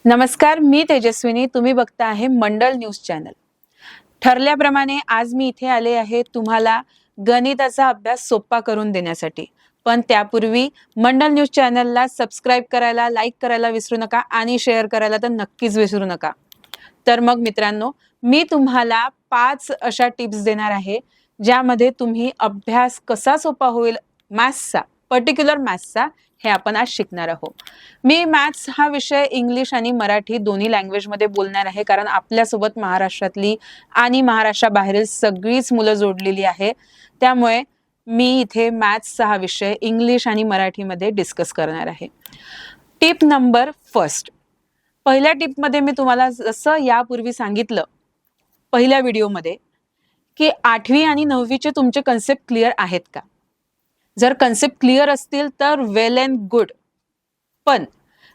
नमस्कार, मी तेजस्विनी. तुम्ही बघता आहे मंडल न्यूज चॅनल. ठरल्याप्रमाणे आज मी इथे आले आहे तुम्हाला गणिताचा अभ्यास सोपा करून देण्यासाठी. पण त्यापूर्वी मंडल न्यूज चॅनलला सबस्क्राईब करायला, लाईक करायला विसरू नका आणि शेअर करायला तर नक्कीच विसरू नका. तर मग मित्रांनो, मी तुम्हाला 5 अशा टिप्स देणार आहे ज्यामध्ये तुम्ही अभ्यास कसा सोपा होईल मॅथ्सचा, पर्टिक्युलर मॅथ्सचा, हे आपण आज शिकणार आहोत. मी मॅथ्स हा विषय इंग्लिश आणि मराठी दोन्ही लँग्वेजमध्ये बोलणार आहे, कारण आपल्यासोबत महाराष्ट्रातली आणि महाराष्ट्राबाहेरील सगळीच मुलं जोडलेली आहे. त्यामुळे मी इथे मॅथ्सचा हा विषय इंग्लिश आणि मराठीमध्ये डिस्कस करणार आहे. Tip number first. पहिल्या टिपमध्ये मी तुम्हाला जसं यापूर्वी सांगितलं पहिल्या व्हिडिओमध्ये की 8वी आणि 9वीचे तुमचे कन्सेप्ट क्लिअर आहेत का? जर कन्सेप्ट क्लिअर असतील तर वेल अँड गुड. पण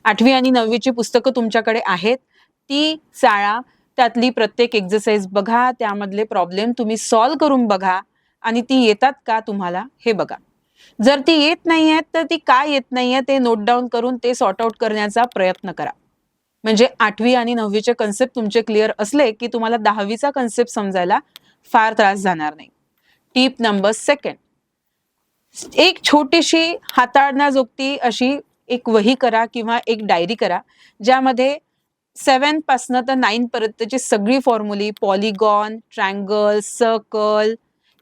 8वी आणि 9वीची पुस्तकं तुमच्याकडे आहेत, ती चाळा, त्यातली प्रत्येक एक्सरसाइज बघा, त्यामधले प्रॉब्लेम तुम्ही सॉल्व करून बघा आणि ती येतात का तुम्हाला हे बघा. जर ती येत नाही आहेत तर ती काय येत नाहीये ते नोट डाऊन करून ते सॉर्ट आउट करण्याचा प्रयत्न करा. म्हणजे 8वी आणि 9वीचे कन्सेप्ट तुमचे क्लिअर असले की तुम्हाला 10वीचा कन्सेप्ट समजायला फार त्रास जाणार नाही. Tip number second. एक छोटीशी हाताळण्याजोगती अशी एक वही करा किंवा एक डायरी करा, ज्यामध्ये 7 पासनं तर 9 पर्यंतची सगळी फॉर्म्युली, polygon, triangle, circle,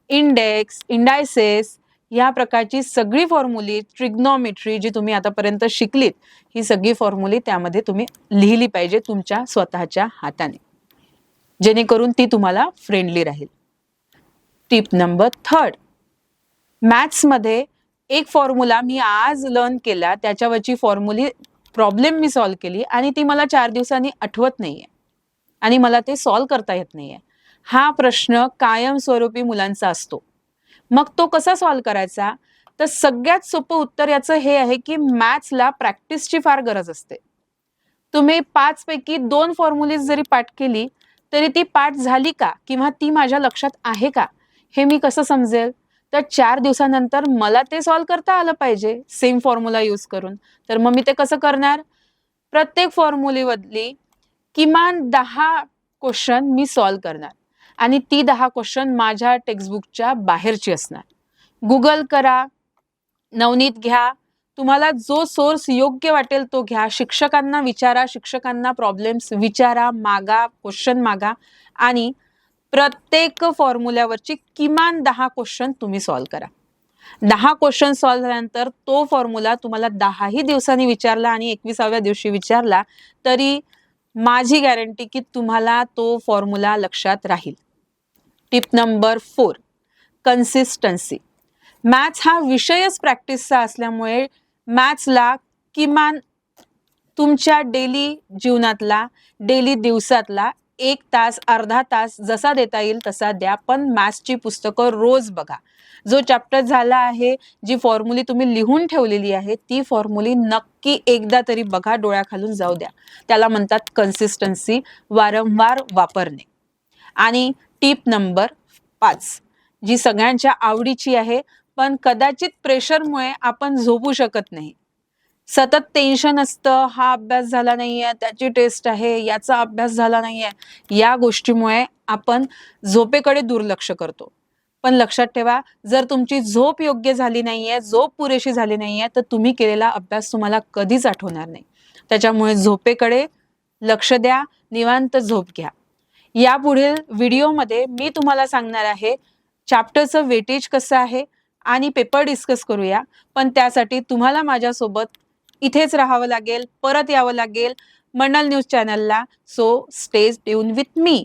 index, indices या प्रकारची सगळी फॉर्म्युली, ट्रिग्नोमेट्री जी तुम्ही आतापर्यंत शिकलीत, ही सगळी फॉर्म्युली त्यामध्ये तुम्ही लिहिली पाहिजे तुमच्या स्वतःच्या हाताने, जेणेकरून ती तुम्हाला फ्रेंडली राहील. Tip number third. मॅथ्समध्ये एक फॉर्म्युला मी आज लर्न केला, त्याच्यावरची फॉर्म्युली प्रॉब्लेम मी सॉल्व केली आणि ती मला 4 दिवसांनी आठवत नाहीये आणि मला ते सॉल्व करता येत नाहीये. हा प्रश्न कायमस्वरूपी मुलांचा असतो. मग तो कसा सॉल्व करायचा? तर सगळ्यात सोपं उत्तर याचं हे आहे की मॅथ्सला प्रॅक्टिसची फार गरज असते. तुम्ही 5 पैकी 2 फॉर्म्युलीज जरी पाठ केली तरी ती पाठ झाली का किंवा ती माझ्या लक्षात आहे का हे मी कसं समजेल? तर 4 दिवसानंतर मला ते सॉल्व करता आलं पाहिजे सेम फॉर्म्युला यूज करून. तर मग मी ते कसं करणार? प्रत्येक फॉर्म्युलीमधली किमान 10 क्वेश्चन मी सॉल्व करणार आणि ती 10 क्वेश्चन माझ्या टेक्स्टबुकच्या बाहेरची असणार. गुगल करा, नवनीत घ्या, तुम्हाला जो सोर्स योग्य वाटेल तो घ्या, शिक्षकांना विचारा, शिक्षकांना प्रॉब्लेम्स विचारा, मागा, क्वेश्चन मागा आणि प्रत्येक फॉर्म्युल्यावरची किमान 10 क्वेश्चन तुम्ही सॉल्व करा. 10 क्वेश्चन सॉल्व झाल्यानंतर तो फॉर्म्युला तुम्हाला 10ही दिवसांनी विचारला आणि 21व्या दिवशी विचारला तरी माझी गॅरंटी की तुम्हाला तो फॉर्म्युला लक्षात राहील. Tip number 4. कन्सिस्टन्सी. मॅथ्स हा विषयच प्रॅक्टिसचा असल्यामुळे मॅथ्सला किमान तुमच्या डेली जीवनातला, डेली दिवसातला 1 तास, अर्धा तास जसा देता येईल तसा द्या. पण मॅथ्सची पुस्तकं रोज बघा. जो चॅप्टर झाला आहे, जी फॉर्म्युली तुम्ही लिहून ठेवलेली आहे, ती फॉर्म्युली नक्की एकदा तरी बघा, डोळ्याखालून जाऊ द्या. त्याला म्हणतात कन्सिस्टन्सी, वारंवार वापरणे. आणि टिप नंबर 5, जी सगळ्यांच्या आवडीची आहे, पण कदाचित प्रेशरमुळे आपण झोपू शकत नाही. सतत टेन्शन असतं, हा अभ्यास झाला नाहीये, त्याची टेस्ट आहे, याचा अभ्यास झाला नाहीये. या गोष्टीमुळे आपण झोपेकडे दुर्लक्ष करतो. पण लक्षात ठेवा, जर तुमची झोप योग्य झाली नाहीये, झोप पुरेशी झाली नाहीये, तर तुम्ही केलेला अभ्यास तुम्हाला कधीच आठवणार नाही. त्याच्यामुळे झोपेकडे लक्ष द्या, निवांत झोप घ्या. यापुढील व्हिडिओमध्ये मी तुम्हाला सांगणार आहे चॅप्टरचं वेटेज कसं आहे आणि पेपर डिस्कस करूया. पण त्यासाठी तुम्हाला माझ्यासोबत इथेच राहावं लागेल, परत यावं लागेल मंडल न्यूज चॅनलला. So stay tune with me.